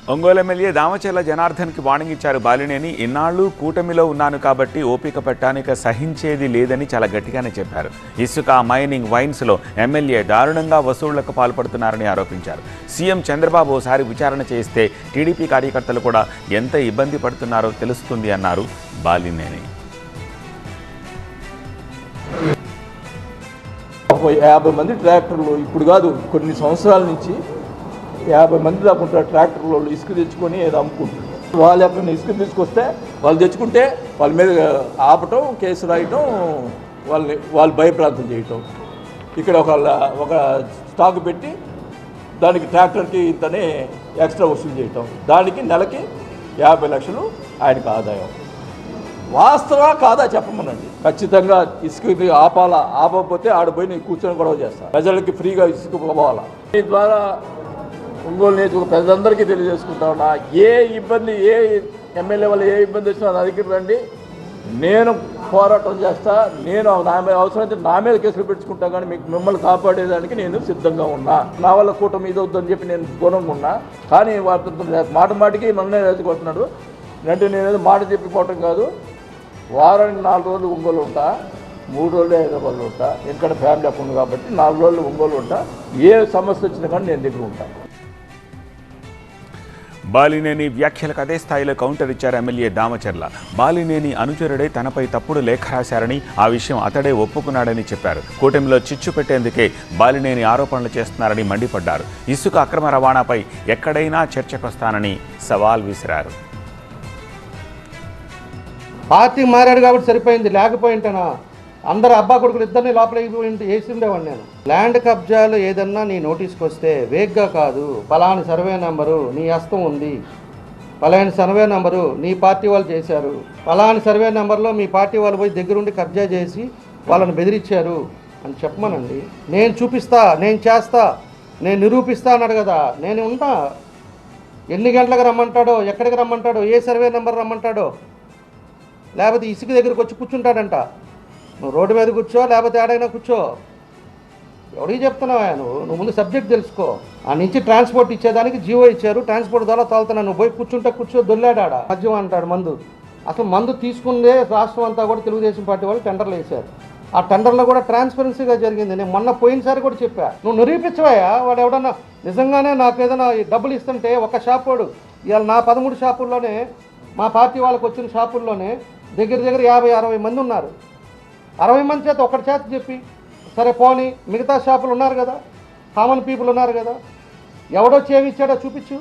Ongole MLA Damacharla జనార్దన్కి warning ఇచ్చారు బాలినేని. ఇన్నాళ్లు కూటమిలో ఉన్నాను కాబట్టి ఓపిక పట్టానిక సహించేది లేదని చాలా గట్టిగానే చెప్పారు. ఇసుక, మైనింగ్, వైన్స్లో ఎమ్మెల్యే దారుణంగా వసూళ్లకు పాల్పడుతున్నారని ఆరోపించారు. సీఎం చంద్రబాబు ఓసారి విచారణ చేస్తే టీడీపీ కార్యకర్తలు కూడా ఎంత ఇబ్బంది పడుతున్నారో తెలుస్తుంది అన్నారు బాలినేని. 50 మంది ట్రాక్టర్లు ఇప్పుడు కాదు, కొన్ని సంవత్సరాల నుంచి 50 మంది దాకా ఉంటారు ట్రాక్టర్లు. ఇసుక తెచ్చుకొని ఏదో అమ్ముకుంటారు. వాళ్ళు ఎక్కడ ఇసుక తీసుకొస్తే వాళ్ళు తెచ్చుకుంటే వాళ్ళ మీద ఆపటం, కేసు రాయటం, వాళ్ళు భయప్రాంతం చేయటం. ఇక్కడ ఒక స్టాక్ పెట్టి దానికి ట్రాక్టర్కి ఇంతనే ఎక్స్ట్రా వసూలు చేయటం. దానికి నెలకి 50 లక్షలు ఆయనకు ఆదాయం. వాస్తవా కాదా చెప్పమనండి. ఖచ్చితంగా ఇసుక ఆపకపోతే ఆడిపోయి నేను కూర్చొని గొడవ చేస్తాను. ప్రజలకి ఫ్రీగా ఇసుక పోవాలా. దీని ద్వారా ఒంగోలు నియోజకవర్గ ప్రజలందరికీ తెలియజేసుకుంటా ఉన్నా, ఏ ఇబ్బంది, ఏ ఎమ్మెల్యే వల్ల ఏ ఇబ్బంది వచ్చినా నా దగ్గర రండి, నేను పోరాటం చేస్తా. నేను అవసరమైతే నా మీద కేసులు పెట్టుకుంటా, కానీ మిమ్మల్ని కాపాడేదానికి నేను సిద్ధంగా ఉన్నా. నా వల్ల కూటమి ఇది అవుతుందని చెప్పి నేను దూరంగా ఉన్నా. కానీ మాట మాటికి నన్నే రెచ్చగొడుతున్నాడు. అంటే నేనేదో మాట చెప్పిపోవటం కాదు. వారానికి 4 రోజులు ఒంగోలు ఉంటా, 3 రోజులు హైదరాబాద్లో ఉంటా. ఎందుకంటే ఫ్యామిలీ అక్కడ ఉంది కాబట్టి 4 రోజులు ఒంగోలు ఉంటా. ఏ సమస్య వచ్చినా కానీ నేను దగ్గర ఉంటా. బాలినేని వ్యాఖ్యలకు అదే స్థాయిలో కౌంటర్ ఇచ్చారు ఎమ్మెల్యే దామచర్ల. బాలినేని అనుచరుడే తనపై తప్పుడు లేఖ రాశారని, ఆ విషయం అతడే ఒప్పుకున్నాడని చెప్పారు. కూటమిలో చిచ్చు పెట్టేందుకే బాలినేని ఆరోపణలు చేస్తున్నారని మండిపడ్డారు. ఇసుక అక్రమ రవాణాపై ఎక్కడైనా చర్చకొస్తానని సవాల్ విసిరారు. పార్టీ మారాడు కాబట్టి సరిపోయింది, లేకపోయింటేనా అందరు అబ్బా కొడుకులు ఇద్దరిని లోపలికి వేసి ఉండేవాడు నేను. ల్యాండ్ కబ్జాలు ఏదన్నా నీ నోటీస్కి వస్తే వేగ్గా కాదు, పలాని సర్వే నెంబరు నీ హస్తం ఉంది, పలాని సర్వే నెంబరు నీ పార్టీ వాళ్ళు చేశారు, పలాని సర్వే నెంబర్లో మీ పార్టీ వాళ్ళు పోయి దగ్గరుండి కబ్జా చేసి వాళ్ళని బెదిరించారు అని చెప్పమనండి. నేను చూపిస్తా, నేను చేస్తా, నేను నిరూపిస్తా అన్నాడు కదా. నేను ఉంటా. ఎన్ని గంటలకు రమ్మంటాడో, ఎక్కడికి రమ్మంటాడో, ఏ సర్వే నెంబర్ రమ్మంటాడో, లేకపోతే ఇసుక దగ్గరికి వచ్చి కూర్చుంటాడంట. నువ్వు రోడ్డు మీద కూర్చో, లేకపోతే ఏడైనా కూర్చో. ఎవరికి చెప్తున్నావా నువ్వు ముందు సబ్జెక్ట్ తెలుసుకో. ఆ నుంచి ట్రాన్స్పోర్ట్ ఇచ్చేదానికి జీవో ఇచ్చారు, ట్రాన్స్పోర్ట్ ద్వారా తోలుతున్నాను. నువ్వు పోయి కూర్చుంటే దొల్లాడా. మద్యం అంటాడు, మందు. అసలు మందు తీసుకుందే రాష్ట్రం అంతా కూడా తెలుగుదేశం పార్టీ వాళ్ళు టెండర్లు వేశారు. ఆ టెండర్లో కూడా ట్రాన్స్పరెన్సీగా జరిగింది. నేను మొన్న పోయినసారి కూడా చెప్పా. నువ్వు నిరూపించవా. వాడు ఎవడన్నా నిజంగానే నాకు ఏదైనా డబ్బులు ఇస్తుంటే ఒక షాప్ వాడు ఇవాళ నా 13 షాపుల్లోనే, మా పార్టీ వాళ్ళకి వచ్చిన షాపుల్లోనే దగ్గర 50-60 మంది ఉన్నారు. 60 మంది చేత ఒకటి చేత చెప్పి సరే పోనీ, మిగతా షాపులు ఉన్నారు కదా, కామన్ పీపుల్ ఉన్నారు కదా, ఎవడో చేవిచ్చాడో చూపించు.